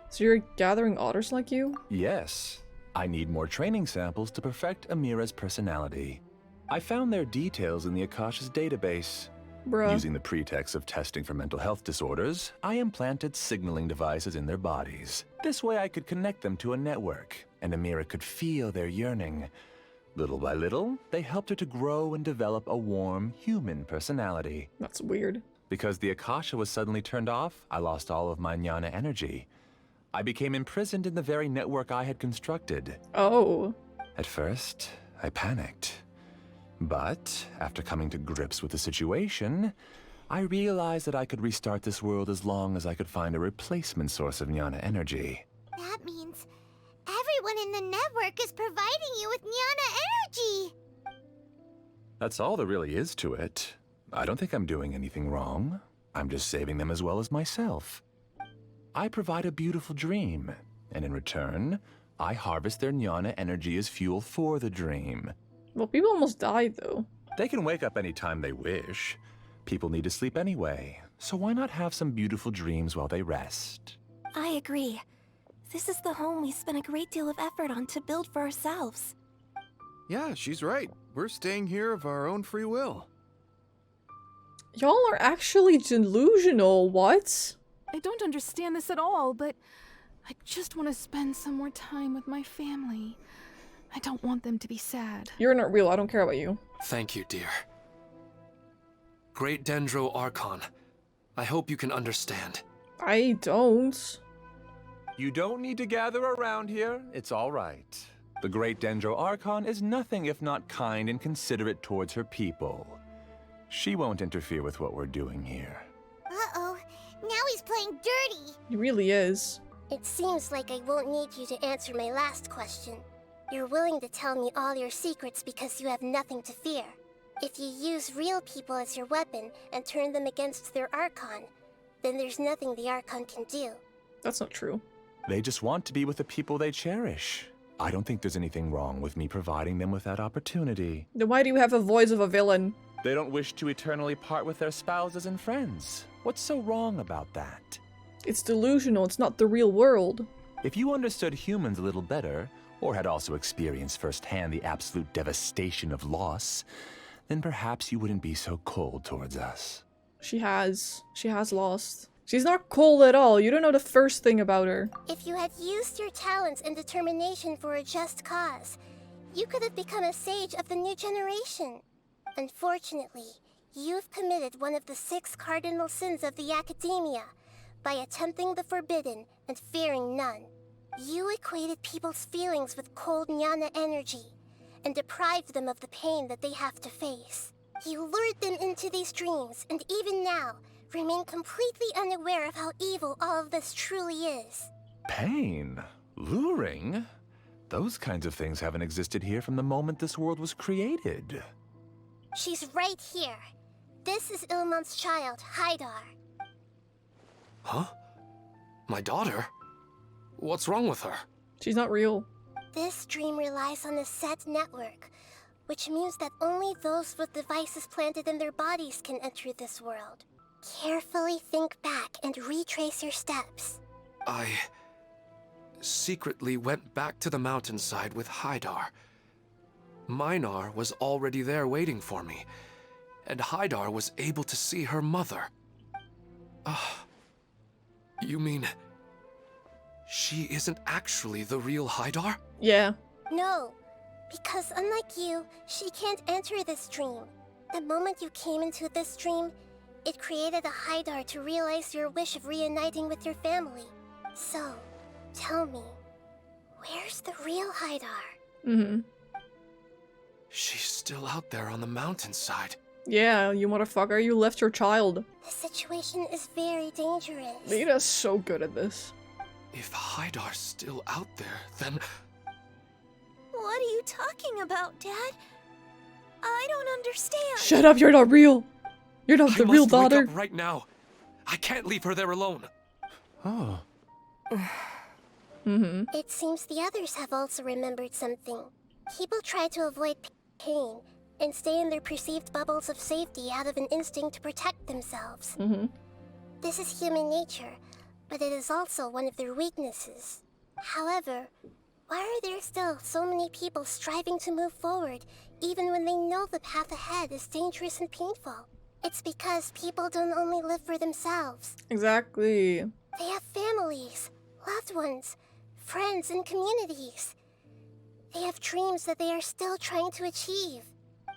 So you're gathering otters like you? Yes. I need more training samples to perfect Amira's personality. I found their details in the Akasha's database. Bruh. Using the pretext of testing for mental health disorders, I implanted signaling devices in their bodies. This way I could connect them to a network, and Amira could feel their yearning. Little by little, they helped her to grow and develop a warm, human personality. That's weird. Because the Akasha was suddenly turned off, I lost all of my jnana energy. I became imprisoned in the very network I had constructed. Oh. At first, I panicked. But after coming to grips with the situation, I realized that I could restart this world as long as I could find a replacement source of jnana energy. That means everyone in the network is providing you with jnana energy! That's all there really is to it. I don't think I'm doing anything wrong. I'm just saving them as well as myself. I provide a beautiful dream, and in return, I harvest their jnana energy as fuel for the dream. Well, people almost died, though. They can wake up anytime they wish. People need to sleep anyway, so why not have some beautiful dreams while they rest? I agree. This is the home we spent a great deal of effort on to build for ourselves. Yeah, she's right. We're staying here of our own free will. Y'all are actually delusional, what? I don't understand this at all, but I just want to spend some more time with my family. I don't want them to be sad. You're not real, I don't care about you. Thank you, dear. Great Dendro Archon, I hope you can understand. I don't. You don't need to gather around here. It's all right. The Great Dendro Archon is nothing if not kind and considerate towards her people. She won't interfere with what we're doing here. Uh-oh, now he's playing dirty! He really is. It seems like I won't need you to answer my last question. You're willing to tell me all your secrets because you have nothing to fear. If you use real people as your weapon and turn them against their Archon, then there's nothing the Archon can do. That's not true. They just want to be with the people they cherish. I don't think there's anything wrong with me providing them with that opportunity. Then why do you have a voice of a villain? They don't wish to eternally part with their spouses and friends. What's so wrong about that? It's delusional, it's not the real world. If you understood humans a little better, or had also experienced firsthand the absolute devastation of loss, then perhaps you wouldn't be so cold towards us. She has lost. She's not cold at all, you don't know the first thing about her. If you had used your talents and determination for a just cause, you could have become a sage of the new generation. Unfortunately, you've committed one of the 6 cardinal sins of the Academia by attempting the forbidden and fearing none. You equated people's feelings with cold jnana energy and deprived them of the pain that they have to face. You lured them into these dreams and even now remain completely unaware of how evil all of this truly is. Pain? Luring? Those kinds of things haven't existed here from the moment this world was created. She's right here. This is Ilmon's child, Haidar. Huh? My daughter? What's wrong with her? She's not real. This dream relies on a set network, which means that only those with devices planted in their bodies can enter this world. Carefully think back and retrace your steps. I secretly went back to the mountainside with Haidar. Minar was already there waiting for me, and Haidar was able to see her mother. You mean she isn't actually the real Haidar? Yeah. No, because unlike you, she can't enter this dream. The moment you came into this dream, it created a Haidar to realize your wish of reuniting with your family. So, tell me, where's the real Haidar? Mm-hmm. She's still out there on the mountainside. Yeah, you motherfucker, you left your child. The situation is very dangerous. Nahida's so good at this. If Haidar's still out there, then... What are you talking about, Dad? I don't understand. Shut up, you're not real. You're not the real daughter. I must wake up right now. I can't leave her there alone. Oh. Mm-hmm. It seems the others have also remembered something. People try to avoid pain and stay in their perceived bubbles of safety out of an instinct to protect themselves. Mm-hmm. This is human nature, but it is also one of their weaknesses. However, Why are there still so many people striving to move forward, even when they know the path ahead is dangerous and painful? It's because people don't only live for themselves. Exactly. They have families, loved ones, friends, and communities. They have dreams that they are still trying to achieve.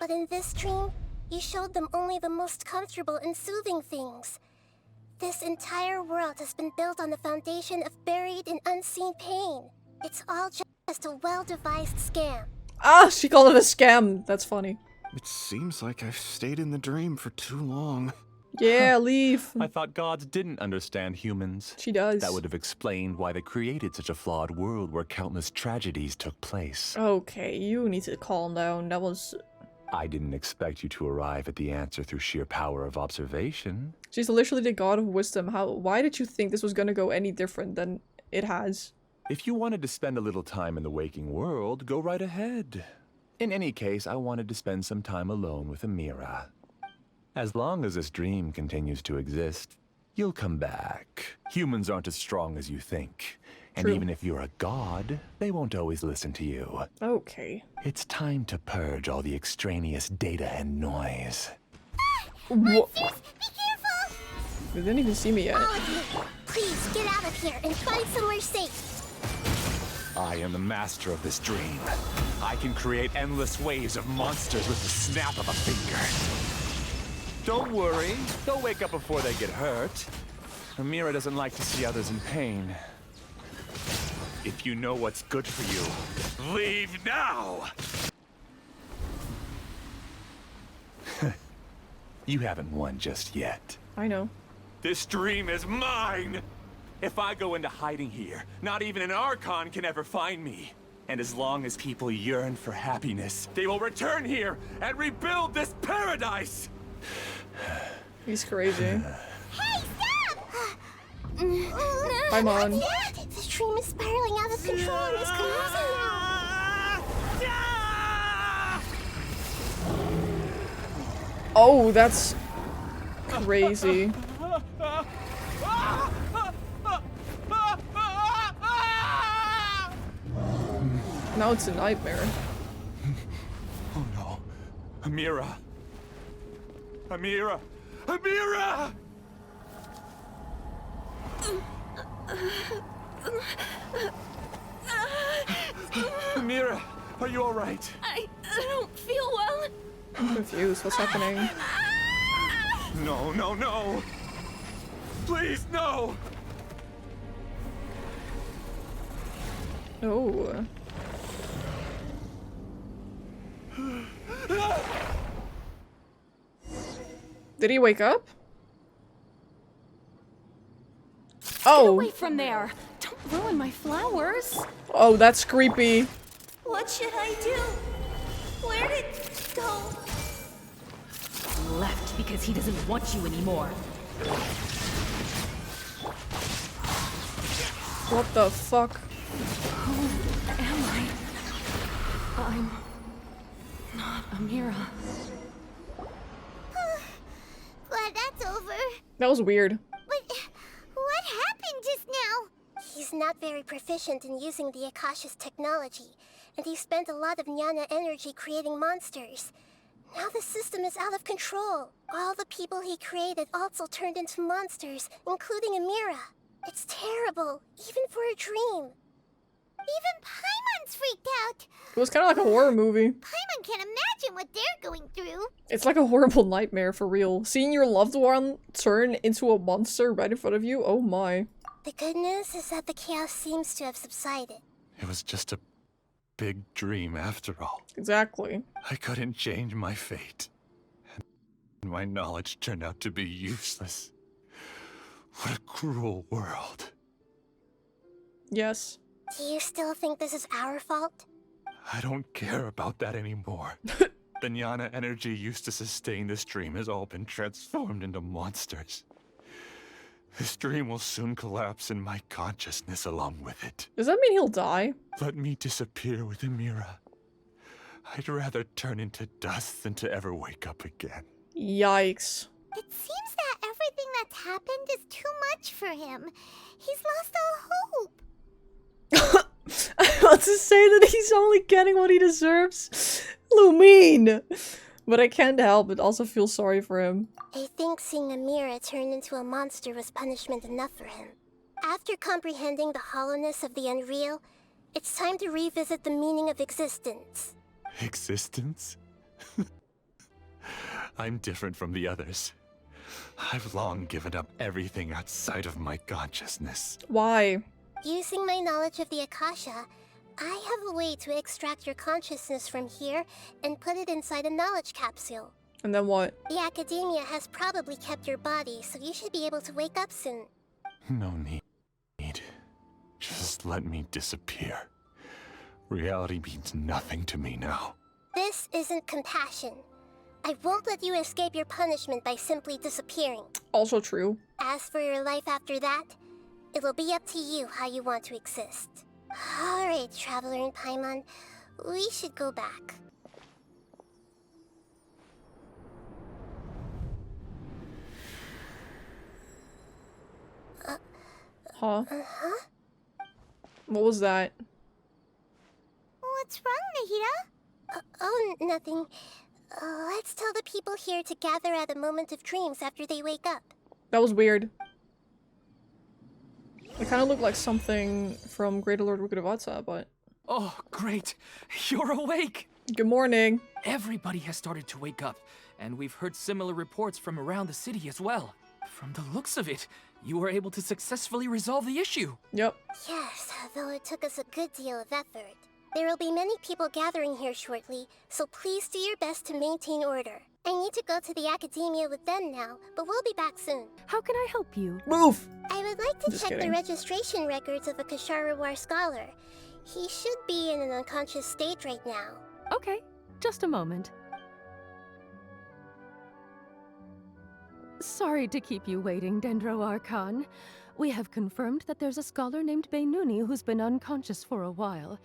But in this dream, you showed them only the most comfortable and soothing things. This entire world has been built on the foundation of buried and unseen pain. It's all just a well-devised scam. Ah, she called it a scam. That's funny. It seems like I've stayed in the dream for too long. Yeah, leave. I thought gods didn't understand humans. She does. That would have explained why they created such a flawed world where countless tragedies took place. Okay, you need to calm down. That was... I didn't expect you to arrive at the answer through sheer power of observation. She's literally the god of wisdom. Why did you think this was gonna go any different than it has? If you wanted to spend a little time in the waking world, go right ahead. In any case, I wanted to spend some time alone with Amira. As long as this dream continues to exist, you'll come back. Humans aren't as strong as you think. And True. even if you're a god, they won't always listen to you. Okay. It's time to purge all the extraneous data and noise. What? Be careful! They didn't even see me yet. All of you, please get out of here and find somewhere safe. I am the master of this dream. I can create endless waves of monsters with the snap of a finger. Don't worry, they'll wake up before they get hurt. Amira doesn't like to see others in pain. If you know what's good for you, leave now! You haven't won just yet. I know. This dream is mine! If I go into hiding here, not even an Archon can ever find me. And as long as people yearn for happiness, they will return here and rebuild this paradise! He's crazy. Hey, stop! Hi, Mon. The dream is spiraling out of control and is collapsing now. Oh, that's crazy. Now it's a nightmare. Oh no. Amira. Amira! Amira! Amira, are you alright? I don't feel well. I'm confused. What's happening? No, no, no! Please, no! Oh. Did he wake up? Oh. Get away from there! Don't ruin my flowers! Oh, that's creepy. What should I do? Where did it go? Left because he doesn't want you anymore. What the fuck? Who am I? I'm not Amira. Glad that's over. That was weird. But what happened just now? He's not very proficient in using the Akasha's technology, and he spent a lot of Jnana energy creating monsters. Now the system is out of control. All the people he created also turned into monsters, including Amira. It's terrible, even for a dream. Even Paimon's freaked out. It was kind of like a horror movie. Paimon can't imagine what they're going through. It's like a horrible nightmare for real. Seeing your loved one turn into a monster right in front of you, oh my. The good news is that the chaos seems to have subsided. It was just a big dream after all. Exactly. I couldn't change my fate. And my knowledge turned out to be useless. What a cruel world. Yes. Do you still think this is our fault? I don't care about that anymore. The Jnana energy used to sustain this dream has all been transformed into monsters. This dream will soon collapse and my consciousness along with it. Does that mean he'll die? Let me disappear with Amira. I'd rather turn into dust than to ever wake up again. Yikes. It seems that everything that's happened is too much for him. He's lost all hope. about to say that he's only getting what he deserves. Lumine! But I can't help but also feel sorry for him. I think seeing Amira turn into a monster was punishment enough for him. After comprehending the hollowness of the unreal, it's time to revisit the meaning of existence. Existence? I'm different from the others. I've long given up everything outside of my consciousness. Why? Using my knowledge of the Akasha, I have a way to extract your consciousness from here and put it inside a knowledge capsule. And then what? The Academia has probably kept your body, so you should be able to wake up soon. No need. Just let me disappear. Reality means nothing to me now. This isn't compassion. I won't let you escape your punishment by simply disappearing. Also true. As for your life after that, it'll be up to you how you want to exist. Alright, Traveler in Paimon, we should go back. Huh? Uh-huh? What was that? What's wrong, Nahida? Oh, nothing. Let's tell the people here to gather at a moment of dreams after they wake up. That was weird. It kind of looked like something from Greater Lord Rukkhadevata, but... Oh, great! You're awake! Good morning. Everybody has started to wake up, and we've heard similar reports from around the city as well. From the looks of it, you were able to successfully resolve the issue. Yep. Yes, though it took us a good deal of effort. There will be many people gathering here shortly, so please do your best to maintain order. I need to go to the Academia with them now, but we'll be back soon. How can I help you? Move! I would like to Just check kidding. the registration records of a Kashara War scholar. He should be in an unconscious state right now. Okay, just a moment. Sorry to keep you waiting, Dendro Archon. We have confirmed that there's a scholar named Beinuni who's been unconscious for a while.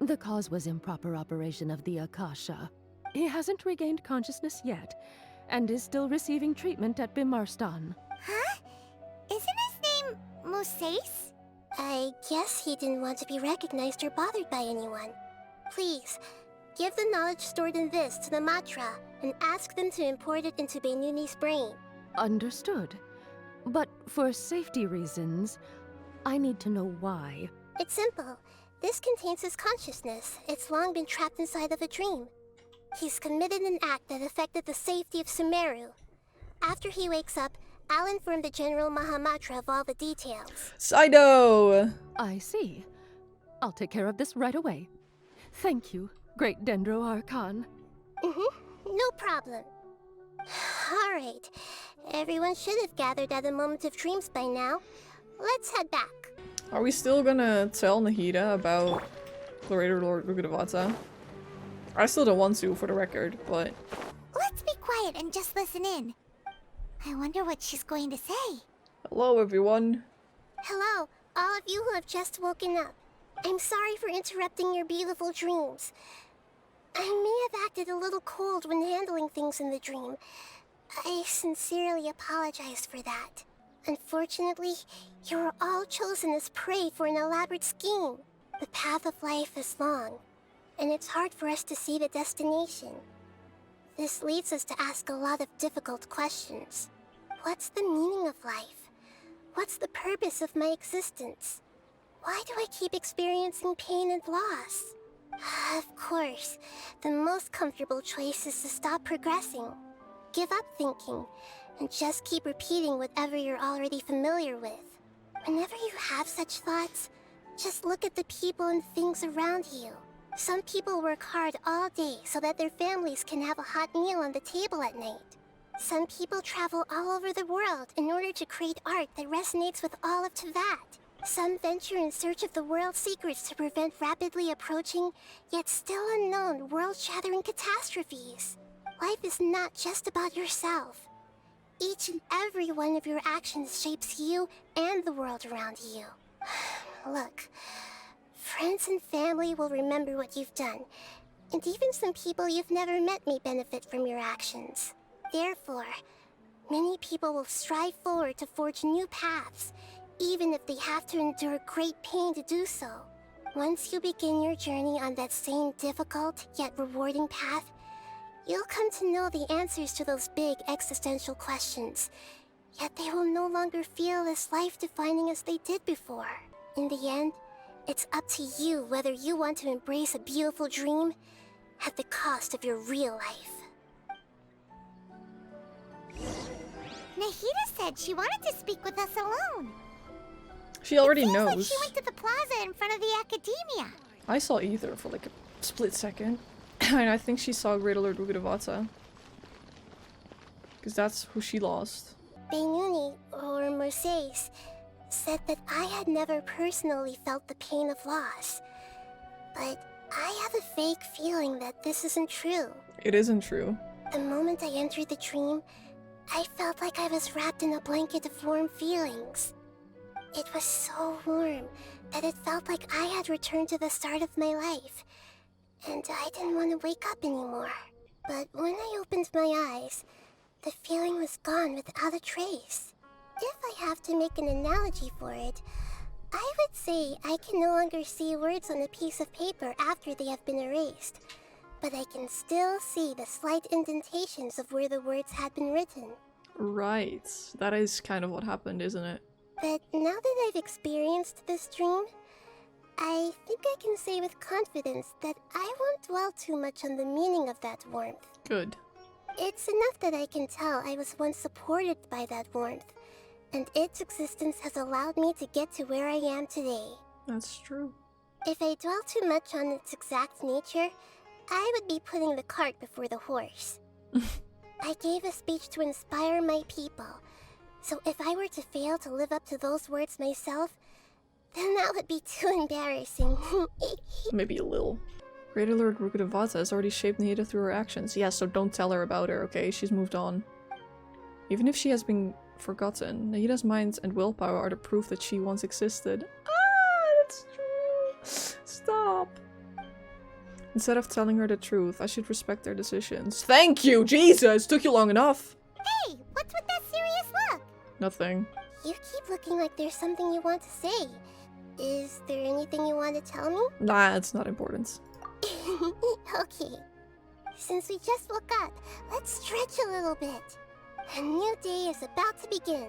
The cause was improper operation of the Akasha. He hasn't regained consciousness yet, and is still receiving treatment at Bimarstan. Huh? Isn't his name Moses? I guess he didn't want to be recognized or bothered by anyone. Please, give the knowledge stored in this to the Matra, and ask them to import it into Beinuni's brain. Understood. But for safety reasons, I need to know why. It's simple. This contains his consciousness. It's long been trapped inside of a dream. He's committed an act that affected the safety of Sumeru. After he wakes up, I'll inform the General Mahamatra of all the details. Sido! I see. I'll take care of this right away. Thank you, Great Dendro Archon. No problem. Alright. Everyone should have gathered at a moment of dreams by now. Let's head back. Are we still gonna tell Nahida about Greater Lord Rukkhadevata? I still don't want to, for the record, but... Let's be quiet and just listen in. I wonder what she's going to say. Hello, everyone. Hello, all of you who have just woken up. I'm sorry for interrupting your beautiful dreams. I may have acted a little cold when handling things in the dream. I sincerely apologize for that. Unfortunately, you were all chosen as prey for an elaborate scheme. The path of life is long, and it's hard for us to see the destination. This leads us to ask a lot of difficult questions. What's the meaning of life? What's the purpose of my existence? Why do I keep experiencing pain and loss? Of course, the most comfortable choice is to stop progressing. Give up thinking, and just keep repeating whatever you're already familiar with. Whenever you have such thoughts, just look at the people and things around you. Some people work hard all day so that their families can have a hot meal on the table at night. Some people travel all over the world in order to create art that resonates with all of Teyvat. Some venture in search of the world's secrets to prevent rapidly approaching, yet still unknown, world-shattering catastrophes. Life is not just about yourself. Each and every one of your actions shapes you and the world around you. Look, friends and family will remember what you've done, and even some people you've never met may benefit from your actions. Therefore, many people will strive forward to forge new paths, even if they have to endure great pain to do so. Once you begin your journey on that same difficult yet rewarding path, you'll come to know the answers to those big existential questions. Yet they will no longer feel as life-defining as they did before. In the end, it's up to you whether you want to embrace a beautiful dream at the cost of your real life. Nahida said she wanted to speak with us alone. She already It seems knows. like she went to the plaza in front of the academia. I saw Ether for like a split second. And I think she saw Great Alert Rukadevata. Because that's who she lost. Benuni, or Mercedes, said that I had never personally felt the pain of loss. But I have a vague feeling that this isn't true. It isn't true. The moment I entered the dream, I felt like I was wrapped in a blanket of warm feelings. It was so warm that it felt like I had returned to the start of my life, and I didn't want to wake up anymore. But when I opened my eyes, the feeling was gone without a trace. If I have to make an analogy for it, I would say I can no longer see words on a piece of paper after they have been erased, but I can still see the slight indentations of where the words had been written. Right. That is kind of what happened, isn't it? But now that I've experienced this dream, I think I can say with confidence that I won't dwell too much on the meaning of that warmth. Good. It's enough that I can tell I was once supported by that warmth, and its existence has allowed me to get to where I am today. That's true. If I dwell too much on its exact nature, I would be putting the cart before the horse. I gave a speech to inspire my people, so if I were to fail to live up to those words myself, then that would be too embarrassing. Maybe a little. Great Alert Rukadevata has already shaped Nahida through her actions. Yeah, so don't tell her about her, okay? She's moved on. Even if she has been forgotten, Nahida's mind and willpower are the proof that she once existed. Ah, that's true. Stop. Instead of telling her the truth, I should respect their decisions. Thank you, Jesus! Took you long enough. Hey, what's with that serious look? Nothing. You keep looking like there's something you want to say. Is there anything you want to tell me? Nah, it's not important. Okay. Since we just woke up, let's stretch a little bit. A new day is about to begin.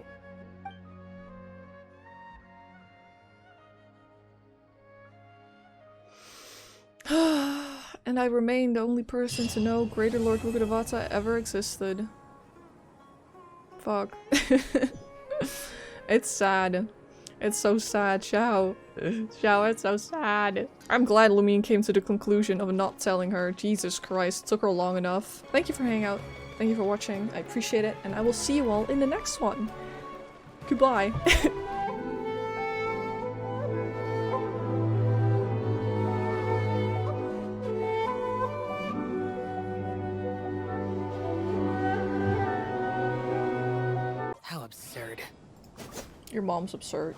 And I remain the only person to know Greater Lord Rukadevata ever existed. Fuck. It's sad. It's so sad, Xiao. Xiao, it's so sad. I'm glad Lumine came to the conclusion of not telling her. Jesus Christ, took her long enough. Thank you for hanging out. Thank you for watching. I appreciate it, and I will see you all in the next one. Goodbye. How absurd. Your mom's absurd.